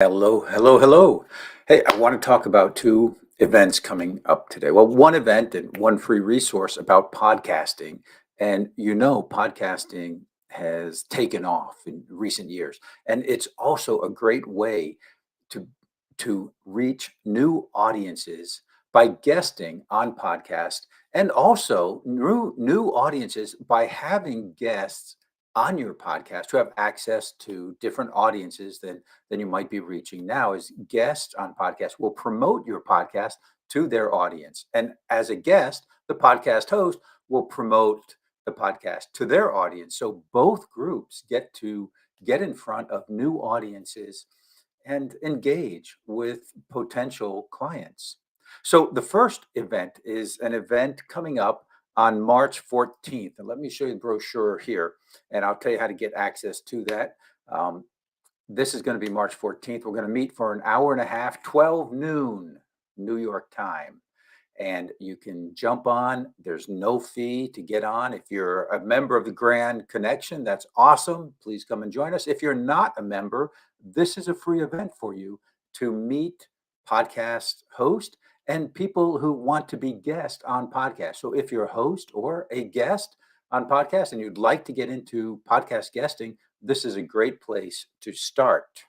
Hello, hello, hello. Hey, I want to talk about two events coming up today. Well, one event and one free resource about podcasting. And podcasting has taken off in recent years. And it's also a great way to reach new audiences by guesting on podcasts and also new audiences by having guests on your podcast who have access to different audiences than you might be reaching now. As guests on podcasts will promote your podcast to their audience, and as a guest the podcast host will promote the podcast to their audience, so both groups get to get in front of new audiences and engage with potential clients. So the first event is an event coming up on March 14th. And let me show you the brochure here, and I'll tell you how to get access to that. Um, this is going to be March 14th. We're going to meet for an hour and a half, 12 noon, New York time. And you can jump on. There's no fee to get on. If you're a member of the Grand Connection, that's awesome. Please come and join us. If you're not a member, this is a free event for you to meet podcast host and people who want to be guests on podcasts. So if you're a host or a guest on podcast and you'd like to get into podcast guesting, this is a great place to start.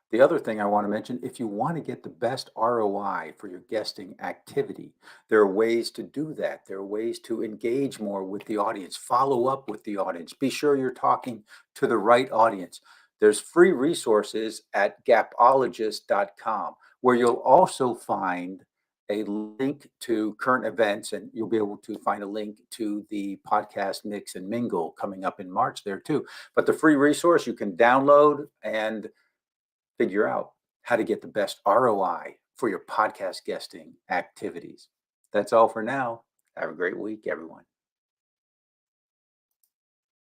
The other thing I want to mention, if you want to get the best ROI for your guesting activity, there are ways to do that. There are ways to engage more with the audience, follow up with the audience, be sure you're talking to the right audience. There's free resources at gapologist.com where you'll also find a link to current events, and you'll be able to find a link to the podcast Mix and Mingle coming up in March there too. But the free resource you can download and figure out how to get the best ROI for your podcast guesting activities. That's all for now. Have a great week, everyone.